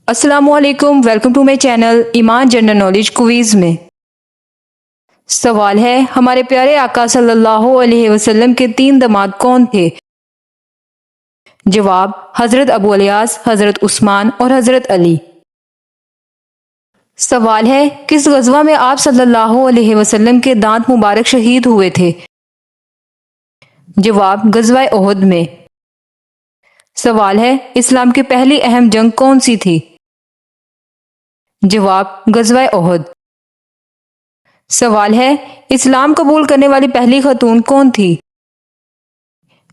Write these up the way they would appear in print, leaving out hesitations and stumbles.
السلام علیکم، welcome to my channel ایمان جنرل نالج کوئز میں سوال ہے ہمارے پیارے آقا صلی اللہ علیہ وسلم کے 3 داماد کون تھے؟ جواب حضرت ابو الیاس، حضرت عثمان اور حضرت علی۔ سوال ہے کس غزوہ میں آپ صلی اللہ علیہ وسلم کے دانت مبارک شہید ہوئے تھے؟ جواب غزوہ احد میں۔ سوال ہے اسلام کی پہلی اہم جنگ کون سی تھی؟ جواب غزوہ احد۔ سوال ہے اسلام قبول کرنے والی پہلی خاتون کون تھی؟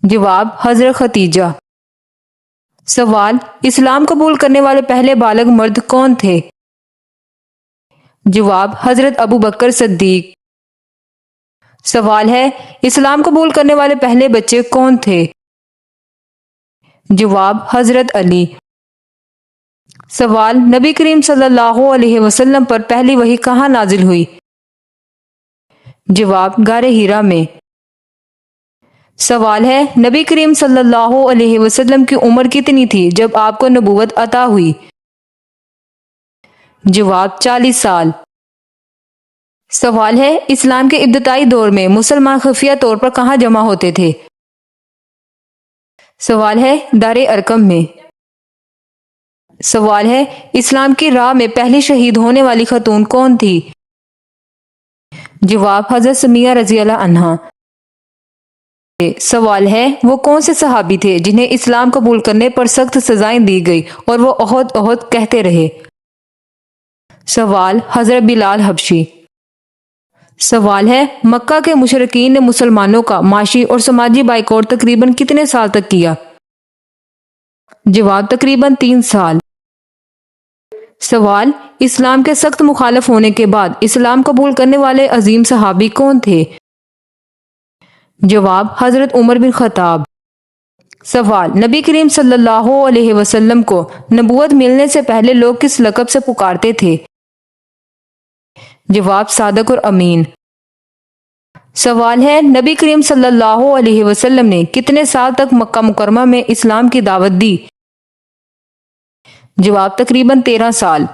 جواب حضرت ختیجہ۔ سوال اسلام قبول کرنے والے پہلے بالغ مرد کون تھے؟ جواب حضرت ابو بکر صدیق۔ سوال ہے اسلام قبول کرنے والے پہلے بچے کون تھے؟ جواب حضرت علی۔ سوال نبی کریم صلی اللہ علیہ وسلم پر پہلی وحی کہاں نازل ہوئی؟ جواب غار حرا میں۔ سوال ہے نبی کریم صلی اللہ علیہ وسلم کی عمر کتنی تھی جب آپ کو نبوت عطا ہوئی؟ جواب 40 سال۔ سوال ہے اسلام کے ابتدائی دور میں مسلمان خفیہ طور پر کہاں جمع ہوتے تھے؟ سوال ہے دار ارقم میں۔ سوال ہے اسلام کی راہ میں پہلی شہید ہونے والی خاتون کون تھی؟ جواب حضرت سمیہ رضی اللہ عنہا۔ سوال ہے وہ کون سے صحابی تھے جنہیں اسلام قبول کرنے پر سخت سزائیں دی گئی اور وہ احد احد کہتے رہے؟ سوال حضرت بلال حبشی۔ سوال ہے مکہ کے مشرکین نے مسلمانوں کا معاشی اور سماجی بائیکاٹ تقریباً کتنے سال تک کیا؟ جواب تقریباً 3 سال۔ سوال اسلام کے سخت مخالف ہونے کے بعد اسلام قبول کرنے والے عظیم صحابی کون تھے؟ جواب حضرت عمر بن خطاب۔ سوال نبی کریم صلی اللہ علیہ وسلم کو نبوت ملنے سے پہلے لوگ کس لقب سے پکارتے تھے؟ جواب صادق اور امین۔ سوال ہے نبی کریم صلی اللہ علیہ وسلم نے کتنے سال تک مکہ مکرمہ میں اسلام کی دعوت دی؟ جواب تقریباً 13 سال۔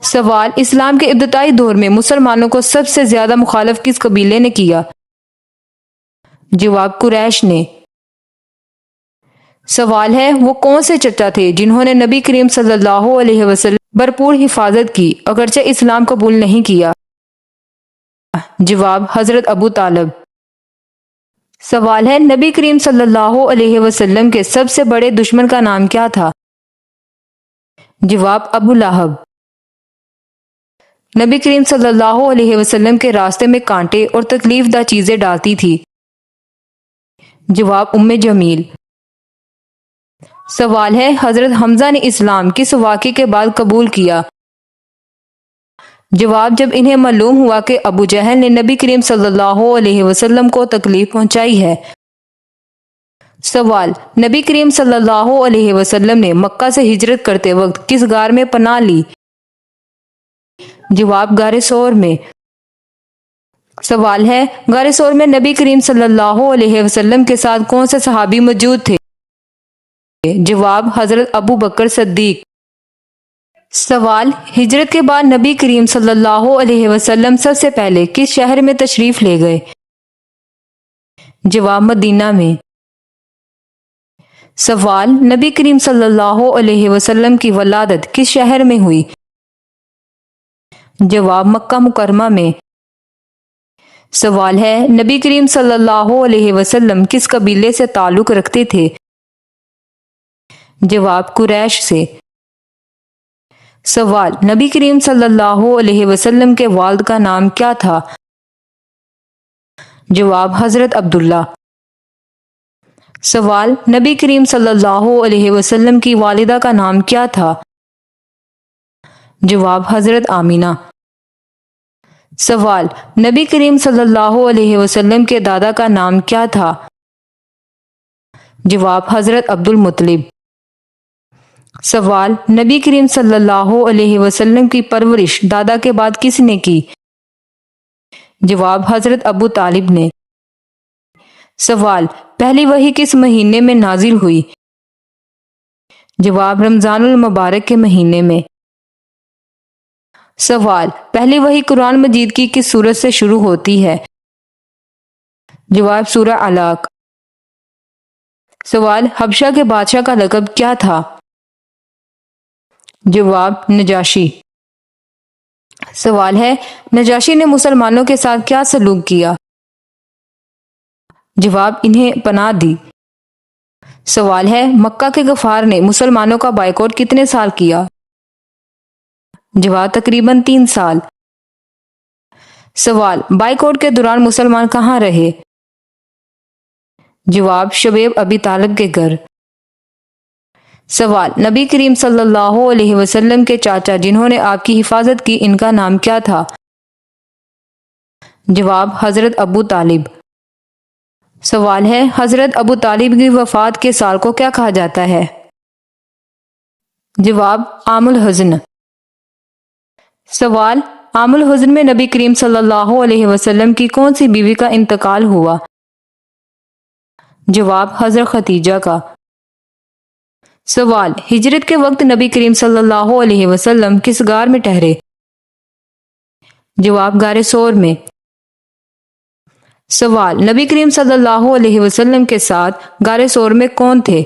سوال اسلام کے ابتدائی دور میں مسلمانوں کو سب سے زیادہ مخالف کس قبیلے نے کیا؟ جواب قریش نے۔ سوال ہے وہ کون سے چچا تھے جنہوں نے نبی کریم صلی اللہ علیہ وسلم بھرپور حفاظت کی اگرچہ اسلام قبول نہیں کیا؟ جواب حضرت ابو طالب۔ سوال ہے نبی کریم صلی اللہ علیہ وسلم کے سب سے بڑے دشمن کا نام کیا تھا؟ جواب ابو لہب۔ نبی کریم صلی اللہ علیہ وسلم کے راستے میں کانٹے اور تکلیف دہ چیزیں ڈالتی تھی؟ جواب ام جمیل۔ سوال ہے حضرت حمزہ نے اسلام کس واقعے کے بعد قبول کیا؟ جواب جب انہیں معلوم ہوا کہ ابو جہل نے نبی کریم صلی اللہ علیہ وسلم کو تکلیف پہنچائی ہے۔ سوال نبی کریم صلی اللہ علیہ وسلم نے مکہ سے ہجرت کرتے وقت کس غار میں پناہ لی؟ جواب غار ثور میں۔ سوال ہے غار ثور میں نبی کریم صلی اللہ علیہ وسلم کے ساتھ کون سے صحابی موجود تھے؟ جواب حضرت ابو بکر صدیق۔ سوال ہجرت کے بعد نبی کریم صلی اللہ علیہ وسلم سب سے پہلے کس شہر میں تشریف لے گئے؟ جواب مدینہ میں۔ سوال نبی کریم صلی اللہ علیہ وسلم کی ولادت کس شہر میں ہوئی؟ جواب مکہ مکرمہ میں۔ سوال ہے نبی کریم صلی اللہ علیہ وسلم کس قبیلے سے تعلق رکھتے تھے؟ جواب قریش سے۔ سوال نبی کریم صلی اللہ علیہ وسلم کے والد کا نام کیا تھا؟ جواب حضرت عبداللہ۔ سوال نبی کریم صلی اللہ علیہ وسلم کی والدہ کا نام کیا تھا؟ جواب حضرت آمینہ۔ سوال نبی کریم صلی اللہ علیہ وسلم کے دادا کا نام کیا تھا؟ جواب حضرت عبد المطلب۔ سوال نبی کریم صلی اللہ علیہ وسلم کی پرورش دادا کے بعد کس نے کی؟ جواب حضرت ابو طالب نے۔ سوال پہلی وحی کس مہینے میں نازل ہوئی؟ جواب رمضان المبارک کے مہینے میں۔ سوال پہلی وحی قرآن مجید کی کس سورت سے شروع ہوتی ہے؟ جواب سورہ علاق۔ سوال حبشہ کے بادشاہ کا لقب کیا تھا؟ جواب نجاشی۔ سوال ہے نجاشی نے مسلمانوں کے ساتھ کیا سلوک کیا؟ جواب انہیں پناہ دی۔ سوال ہے مکہ کے غفار نے مسلمانوں کا بائیکاٹ کتنے سال کیا؟ جواب تقریباً 3 سال۔ سوال بائیکاٹ کے دوران مسلمان کہاں رہے؟ جواب شعیب ابی طالب کے گھر۔ سوال نبی کریم صلی اللہ علیہ وسلم کے چاچا جنہوں نے آپ کی حفاظت کی ان کا نام کیا تھا؟ جواب حضرت ابو طالب۔ سوال ہے حضرت ابو طالب کی وفات کے سال کو کیا کہا جاتا ہے؟ جواب عام الحزن۔ سوال عام الحزن میں نبی کریم صلی اللہ علیہ وسلم کی کون سی بیوی کا انتقال ہوا؟ جواب حضرت خدیجہ کا۔ سوال ہجرت کے وقت نبی کریم صلی اللہ علیہ وسلم کس غار میں ٹھہرے؟ جواب غار ثور میں۔ سوال نبی کریم صلی اللہ علیہ وسلم کے ساتھ غار ثور میں کون تھے؟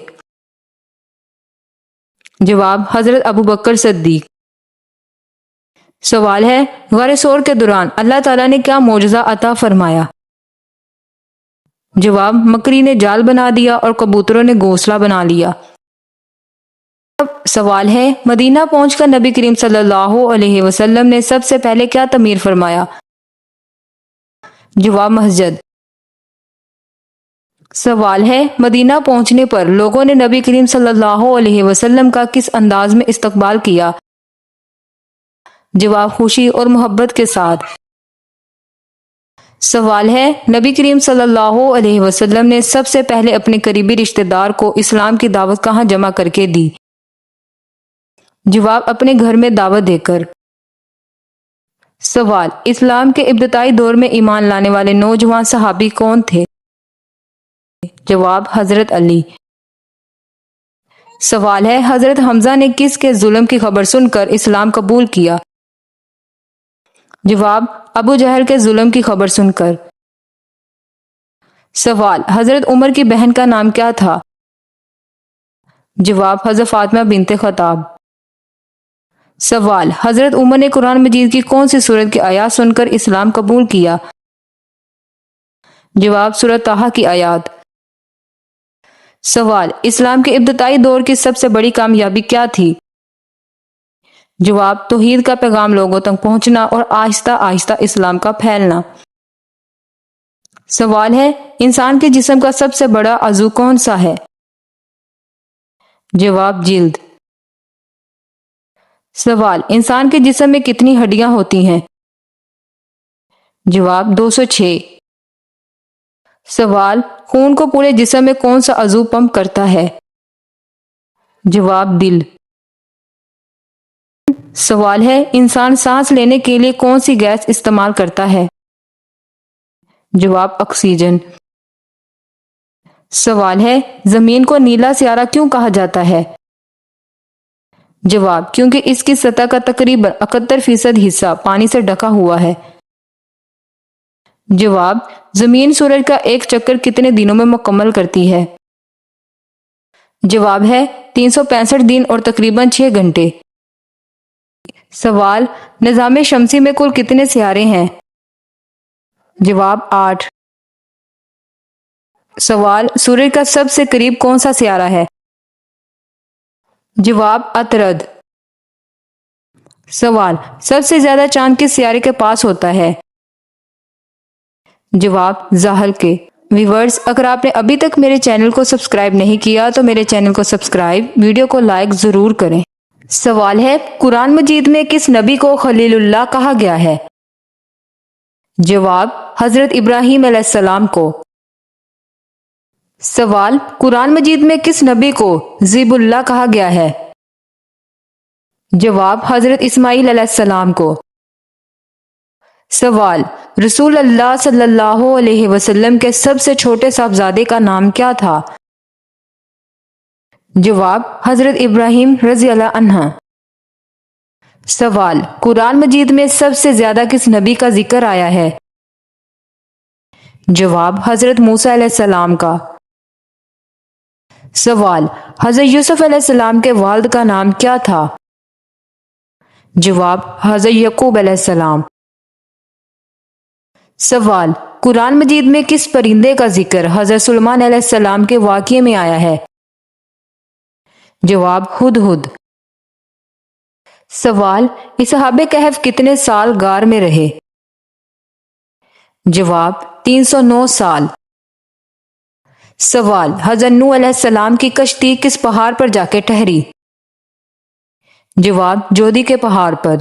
جواب حضرت ابو بکر صدیق۔ سوال ہے غار ثور کے دوران اللہ تعالیٰ نے کیا معجزہ عطا فرمایا؟ جواب مکری نے جال بنا دیا اور کبوتروں نے گھونسلہ بنا لیا۔ اب سوال ہے مدینہ پہنچ کر نبی کریم صلی اللہ علیہ وسلم نے سب سے پہلے کیا تعمیر فرمایا؟ جواب مسجد۔ سوال ہے مدینہ پہنچنے پر لوگوں نے نبی کریم صلی اللہ علیہ وسلم کا کس انداز میں استقبال کیا؟ جواب خوشی اور محبت کے ساتھ۔ سوال ہے نبی کریم صلی اللہ علیہ وسلم نے سب سے پہلے اپنے قریبی رشتہ دار کو اسلام کی دعوت کہاں جمع کر کے دی؟ جواب اپنے گھر میں دعوت دے کر۔ سوال اسلام کے ابتدائی دور میں ایمان لانے والے نوجوان صحابی کون تھے؟ جواب حضرت علی۔ سوال ہے حضرت حمزہ نے کس کے ظلم کی خبر سن کر اسلام قبول کیا؟ جواب ابو جہل کے ظلم کی خبر سن کر۔ سوال حضرت عمر کی بہن کا نام کیا تھا؟ جواب حضرت فاطمہ بنت خطاب۔ سوال حضرت عمر نے قرآن مجید کی کون سی سورت کی آیات سن کر اسلام قبول کیا؟ جواب سورۃ طٰہٰ کی آیات۔ سوال اسلام کے ابتدائی دور کی سب سے بڑی کامیابی کیا تھی؟ جواب توحید کا پیغام لوگوں تک پہنچنا اور آہستہ آہستہ اسلام کا پھیلنا۔ سوال ہے انسان کے جسم کا سب سے بڑا عضو کون سا ہے؟ جواب جلد۔ سوال انسان کے جسم میں کتنی ہڈیاں ہوتی ہیں؟ جواب 206۔ سوال خون کو پورے جسم میں کون سا عضو پمپ کرتا ہے؟ جواب دل۔ سوال ہے انسان سانس لینے کے لیے کون سی گیس استعمال کرتا ہے؟ جواب آکسیجن۔ سوال ہے زمین کو نیلا سیارہ کیوں کہا جاتا ہے؟ جواب کیونکہ اس کی سطح کا تقریباً 71% حصہ پانی سے ڈھکا ہوا ہے۔ جواب زمین سورج کا ایک چکر کتنے دنوں میں مکمل کرتی ہے؟ جواب ہے 365 دن اور تقریباً 6 گھنٹے۔ سوال نظام شمسی میں کل کتنے سیارے ہیں؟ جواب 8۔ سوال سورج کا سب سے قریب کون سا سیارہ ہے؟ جواب عطارد۔ سوال سب سے زیادہ چاند کس سیارے کے پاس ہوتا ہے؟ جواب زحل کے۔ ویورز اگر آپ نے ابھی تک میرے چینل کو سبسکرائب نہیں کیا تو میرے چینل کو سبسکرائب، ویڈیو کو لائک ضرور کریں۔ سوال ہے قرآن مجید میں کس نبی کو خلیل اللہ کہا گیا ہے؟ جواب حضرت ابراہیم علیہ السلام کو۔ سوال قرآن مجید میں کس نبی کو ذیب اللہ کہا گیا ہے؟ جواب حضرت اسماعیل علیہ السلام کو۔ سوال رسول اللہ صلی اللہ علیہ وسلم کے سب سے چھوٹے صاحبزادے کا نام کیا تھا؟ جواب حضرت ابراہیم رضی اللہ عنہ۔ سوال قرآن مجید میں سب سے زیادہ کس نبی کا ذکر آیا ہے؟ جواب حضرت موسیٰ علیہ السلام کا۔ سوال حضرت یوسف علیہ السلام کے والد کا نام کیا تھا؟ جواب حضرت یعقوب علیہ السلام۔ سوال قرآن مجید میں کس پرندے کا ذکر حضرت سلیمان علیہ السلام کے واقعے میں آیا ہے؟ جواب ہدہد۔ سوال اصحاب کہف کتنے سال غار میں رہے؟ جواب 309 سال۔ سوال حضرت نوح علیہ السلام کی کشتی کس پہاڑ پر جا کے ٹھہری؟ جواب جودی کے پہاڑ پر۔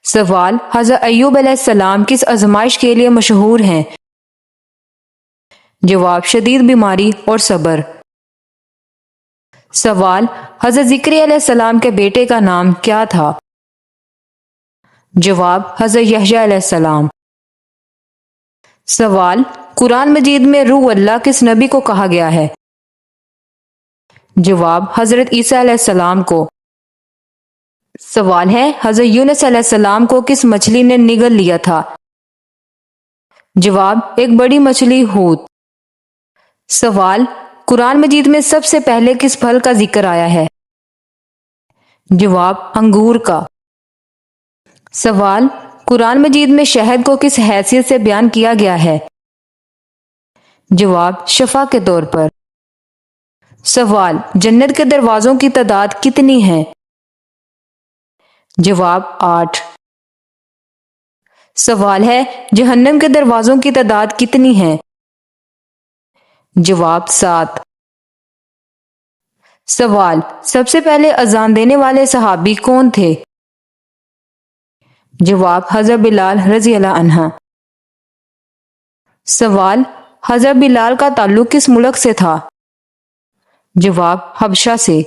سوال حضرت ایوب علیہ السلام کس آزمائش کے لیے مشہور ہیں؟ جواب شدید بیماری اور صبر۔ سوال حضرت ذکریا علیہ السلام کے بیٹے کا نام کیا تھا؟ جواب حضرت یحییٰ علیہ السلام۔ سوال قرآن مجید میں روح اللہ کس نبی کو کہا گیا ہے؟ جواب حضرت عیسیٰ علیہ السلام کو۔ سوال ہے حضرت یونس علیہ السلام کو کس مچھلی نے نگل لیا تھا؟ جواب ایک بڑی مچھلی حوت۔ سوال قرآن مجید میں سب سے پہلے کس پھل کا ذکر آیا ہے؟ جواب انگور کا۔ سوال قرآن مجید میں شہد کو کس حیثیت سے بیان کیا گیا ہے؟ جواب شفا کے طور پر۔ سوال جنت کے دروازوں کی تعداد کتنی ہے؟ جواب 8۔ سوال ہے جہنم کے دروازوں کی تعداد کتنی ہے؟ جواب 7۔ سوال سب سے پہلے اذان دینے والے صحابی کون تھے؟ جواب حضرت بلال رضی اللہ عنہ۔ سوال حضرت بلال کا تعلق کس ملک سے تھا؟ جواب حبشہ سے۔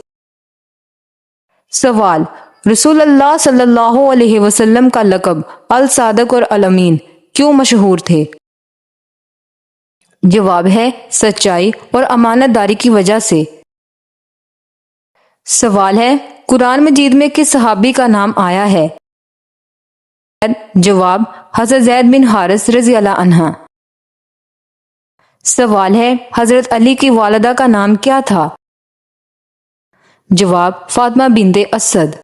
سوال رسول اللہ صلی اللہ علیہ وسلم کا لقب الصادق اور الامین کیوں مشہور تھے؟ جواب ہے سچائی اور امانت داری کی وجہ سے۔ سوال ہے قرآن مجید میں کس صحابی کا نام آیا ہے؟ جواب حضرت زید بن حارث رضی اللہ عنہ۔ سوال ہے حضرت علی کی والدہ کا نام کیا تھا؟ جواب فاطمہ بنت اسد۔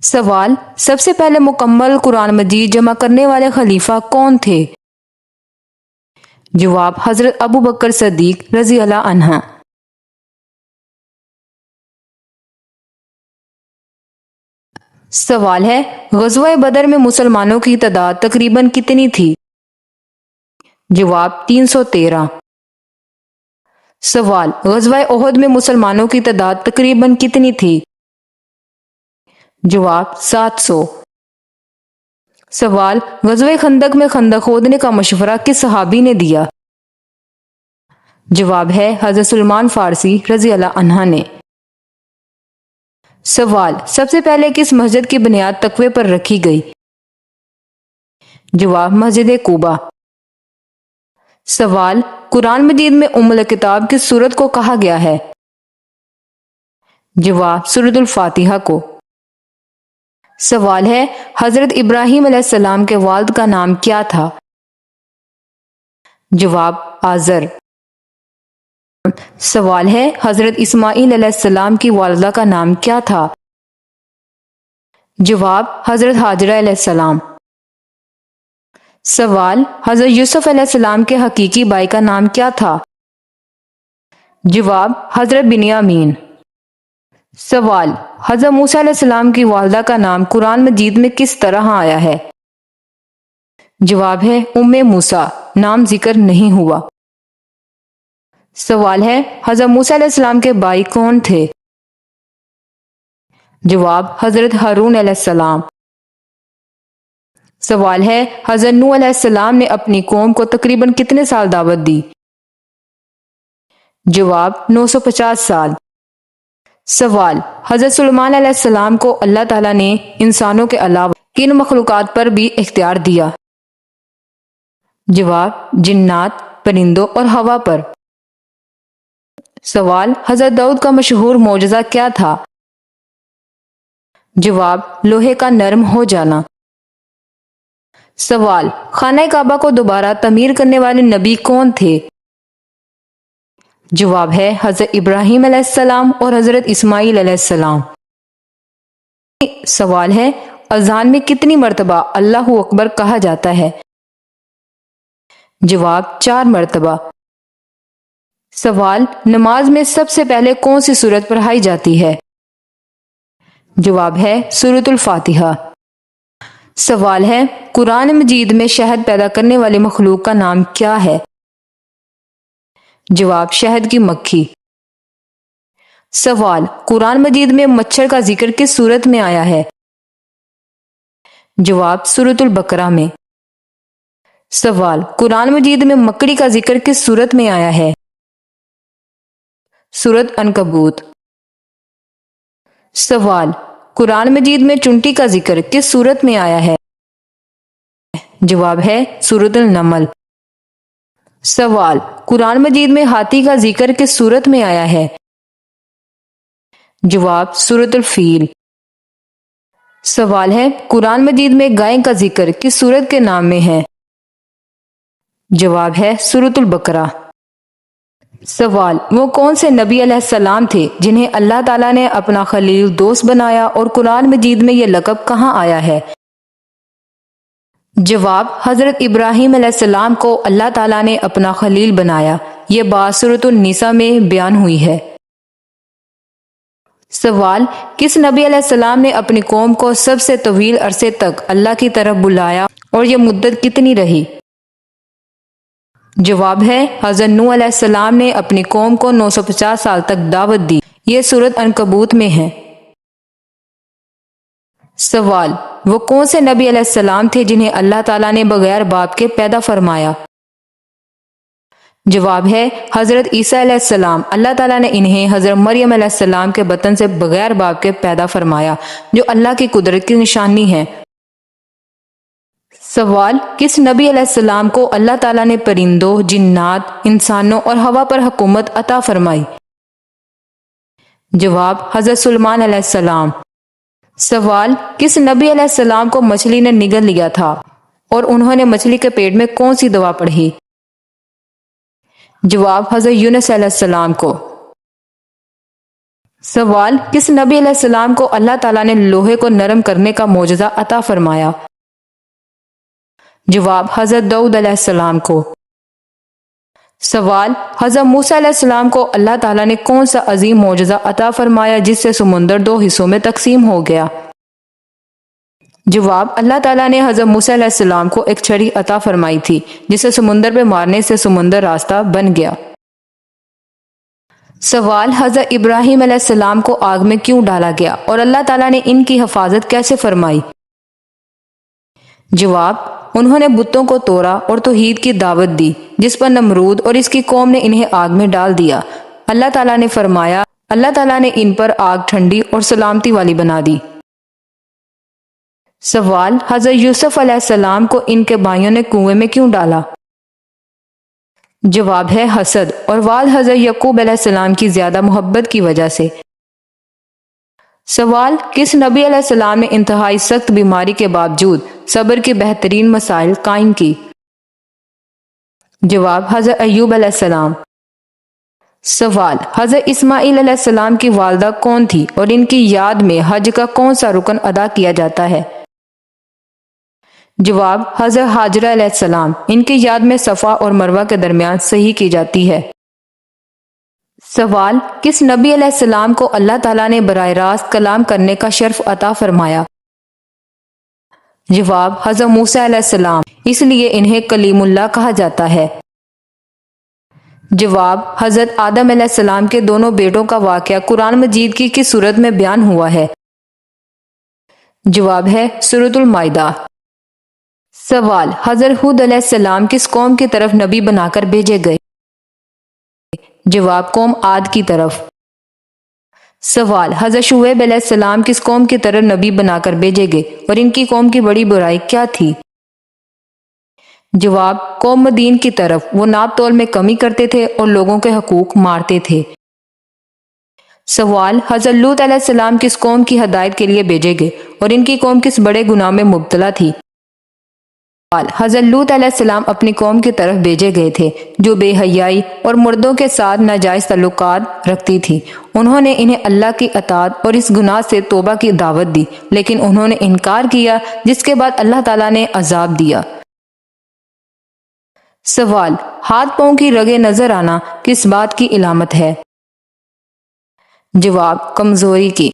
سوال سب سے پہلے مکمل قرآن مجید جمع کرنے والے خلیفہ کون تھے؟ جواب حضرت ابو بکر صدیق رضی اللہ عنہ۔ سوال ہے غزوہ بدر میں مسلمانوں کی تعداد تقریباً کتنی تھی؟ جواب 313۔ سوال غزوہ احد میں مسلمانوں کی تعداد تقریباً کتنی تھی؟ جواب 700۔ سوال غزوہ خندق میں خندق کھودنے کا مشورہ کس صحابی نے دیا؟ جواب ہے حضرت سلمان فارسی رضی اللہ عنہ نے۔ سوال سب سے پہلے کس مسجد کی بنیاد تقوی پر رکھی گئی؟ جواب مسجد قباء۔ سوال قرآن مجید میں ام الکتاب کس سورت کو کہا گیا ہے؟ جواب سورۃ الفاتحہ کو۔ سوال ہے حضرت ابراہیم علیہ السلام کے والد کا نام کیا تھا؟ جواب آزر۔ سوال ہے حضرت اسماعیل علیہ السلام کی والدہ کا نام کیا تھا؟ جواب حضرت ہاجرہ علیہ السلام۔ سوال حضرت یوسف علیہ السلام کے حقیقی بھائی کا نام کیا تھا؟ جواب حضرت بنیامین۔ سوال حضرت موسیٰ علیہ السلام کی والدہ کا نام قرآن مجید میں کس طرح آیا ہے؟ جواب ہے ام موسیٰ، نام ذکر نہیں ہوا۔ سوال ہے حضرت موسیٰ علیہ السلام کے بھائی کون تھے؟ جواب حضرت ہارون علیہ السلام۔ سوال ہے حضرت نوح علیہ السلام نے اپنی قوم کو تقریباً کتنے سال دعوت دی؟ جواب 950 سال۔ سوال حضرت سلیمان علیہ السلام کو اللہ تعالیٰ نے انسانوں کے علاوہ کن مخلوقات پر بھی اختیار دیا؟ جواب جنات، پرندوں اور ہوا پر۔ سوال، حضرت داؤد کا مشہور معجزہ کیا تھا؟ جواب، لوہے کا نرم ہو جانا۔ سوال، خانہ کعبہ کو دوبارہ تعمیر کرنے والے نبی کون تھے؟ جواب ہے حضرت ابراہیم علیہ السلام اور حضرت اسماعیل علیہ السلام۔ سوال ہے، اذان میں کتنی مرتبہ اللہ اکبر کہا جاتا ہے؟ جواب، 4 مرتبہ۔ سوال، نماز میں سب سے پہلے کون سی سورت پڑھائی جاتی ہے؟ جواب ہے سورۃ الفاتحہ۔ سوال ہے، قرآن مجید میں شہد پیدا کرنے والی مخلوق کا نام کیا ہے؟ جواب، شہد کی مکھی۔ سوال، قرآن مجید میں مچھر کا ذکر کس سورت میں آیا ہے؟ جواب، سورۃ البقرہ میں۔ سوال، قرآن مجید میں مکڑی کا ذکر کس سورت میں آیا ہے؟ سورۃ عنکبوت۔ سوال، قرآن مجید میں چونٹی کا ذکر کس سورت میں آیا ہے؟ جواب ہے سورۃ النمل۔ سوال، قرآن مجید میں ہاتھی کا ذکر کس سورت میں آیا ہے؟ جواب، سورۃ الفیل۔ سوال ہے، قرآن مجید میں گائے کا ذکر کس سورت کے نام میں ہے؟ جواب ہے سورۃ البقرہ۔ سوال، وہ کون سے نبی علیہ السلام تھے جنہیں اللہ تعالیٰ نے اپنا خلیل دوست بنایا اور قرآن مجید میں یہ لقب کہاں آیا ہے؟ جواب، حضرت ابراہیم علیہ السلام کو اللہ تعالیٰ نے اپنا خلیل بنایا۔ یہ بات سورۃ النساء میں بیان ہوئی ہے۔ سوال، کس نبی علیہ السلام نے اپنی قوم کو سب سے طویل عرصے تک اللہ کی طرف بلایا اور یہ مدت کتنی رہی؟ جواب ہے حضرت نوح علیہ السلام نے اپنی قوم کو 950 سال تک دعوت دی۔ یہ سورۃ عنکبوت میں ہے۔ سوال، وہ کون سے نبی علیہ السلام تھے جنہیں اللہ تعالیٰ نے بغیر باپ کے پیدا فرمایا؟ جواب ہے حضرت عیسیٰ علیہ السلام۔ اللہ تعالیٰ نے انہیں حضرت مریم علیہ السلام کے بطن سے بغیر باپ کے پیدا فرمایا، جو اللہ کی قدرت کی نشانی ہے۔ سوال، کس نبی علیہ السلام کو اللہ تعالیٰ نے پرندوں، جنات، انسانوں اور ہوا پر حکومت عطا فرمائی؟ جواب، حضرت سلیمان علیہ السلام۔ سوال، کس نبی علیہ السلام کو مچھلی نے نگل لیا تھا اور انہوں نے مچھلی کے پیٹ میں کون سی دعا پڑھی؟ جواب، حضرت یونس علیہ السلام کو۔ سوال، کس نبی علیہ السلام کو اللہ تعالیٰ نے لوہے کو نرم کرنے کا معجزہ عطا فرمایا؟ جواب، حضرت داؤد علیہ السلام کو۔ سوال، حضرت موسیٰ علیہ السلام کو اللہ تعالیٰ نے کون سا عظیم معجزہ عطا فرمایا جس سے سمندر 2 حصوں میں تقسیم ہو گیا؟ جواب، اللہ تعالیٰ نے حضرت موسیٰ علیہ السلام کو ایک چھڑی عطا فرمائی تھی جسے سمندر پہ مارنے سے سمندر راستہ بن گیا۔ سوال، حضرت ابراہیم علیہ السلام کو آگ میں کیوں ڈالا گیا اور اللہ تعالیٰ نے ان کی حفاظت کیسے فرمائی؟ جواب، انہوں نے بتوں کو توڑا اور توحید کی دعوت دی، جس پر نمرود اور اس کی قوم نے انہیں آگ میں ڈال دیا۔ اللہ تعالیٰ نے فرمایا، اللہ تعالیٰ نے ان پر آگ ٹھنڈی اور سلامتی والی بنا دی۔ سوال، حضرت یوسف علیہ السلام کو ان کے بھائیوں نے کنویں میں کیوں ڈالا؟ جواب ہے حسد اور بعد حضرت یعقوب علیہ السلام کی زیادہ محبت کی وجہ سے۔ سوال، کس نبی علیہ السلام نے انتہائی سخت بیماری کے باوجود صبر کی بہترین مسائل قائم کی؟ جواب، حضرت ایوب علیہ السلام۔ سوال، حضرت اسماعیل علیہ السلام کی والدہ کون تھی اور ان کی یاد میں حج کا کون سا رکن ادا کیا جاتا ہے؟ جواب، حضرت ہاجرہ علیہ السلام۔ ان کی یاد میں صفا اور مروہ کے درمیان صحیح کی جاتی ہے۔ سوال، کس نبی علیہ السلام کو اللہ تعالیٰ نے براہ راست کلام کرنے کا شرف عطا فرمایا؟ جواب، حضرت موسیٰ علیہ السلام، اس لیے انہیں کلیم اللہ کہا جاتا ہے۔ جواب، حضرت آدم علیہ السلام کے دونوں بیٹوں کا واقعہ قرآن مجید کی کس سورت میں بیان ہوا ہے؟ جواب ہے سورۃ المائدہ۔ سوال، حضرت ہود علیہ السلام کس قوم کی طرف نبی بنا کر بھیجے گئے؟ جواب، قوم عاد کی طرف۔ سوال، حضرت شعیب علیہ السلام کس قوم کی طرف نبی بنا کر بھیجے گئے اور ان کی قوم کی بڑی برائی کیا تھی؟ جواب، قوم مدین کی طرف۔ وہ ناپ تول میں کمی کرتے تھے اور لوگوں کے حقوق مارتے تھے۔ سوال: حضرت لوط علیہ السلام کس قوم کی ہدایت کے لیے بھیجے گئے اور ان کی قوم کس بڑے گناہ میں مبتلا تھی؟ سوال: حضرت لوط علیہ السلام اپنی قوم کی طرف بھیجے گئے تھے جو بے حیائی اور مردوں کے ساتھ ناجائز تعلقات رکھتی تھی۔ انہوں نے انہیں اللہ کی اطاعت اور اس گناہ سے توبہ کی دعوت دی، لیکن انہوں نے انکار کیا، جس کے بعد اللہ تعالیٰ نے عذاب دیا۔ سوال: ہاتھ پاؤں کی رگیں نظر آنا کس بات کی علامت ہے؟ جواب: کمزوری کی۔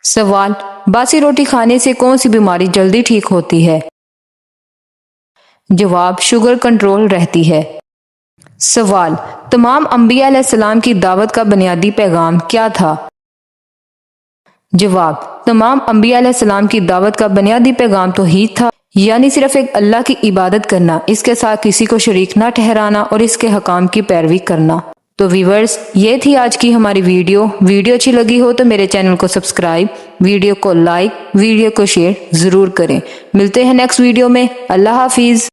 سوال: باسی روٹی کھانے سے کون سی بیماری جلدی ٹھیک ہوتی ہے؟ جواب: شوگر کنٹرول رہتی ہے۔ سوال: تمام انبیاء علیہ السلام کی دعوت کا بنیادی پیغام کیا تھا؟ جواب: تمام انبیاء علیہ السلام کی دعوت کا بنیادی پیغام توحید تھا، یعنی صرف ایک اللہ کی عبادت کرنا، اس کے ساتھ کسی کو شریک نہ ٹھہرانا اور اس کے حکام کی پیروی کرنا۔ تو ویورز، یہ تھی آج کی ہماری ویڈیو اچھی لگی ہو تو میرے چینل کو سبسکرائب، ویڈیو کو لائک، ویڈیو کو شیئر ضرور کریں۔ ملتے ہیں نیکسٹ ویڈیو میں۔ اللہ حافظ۔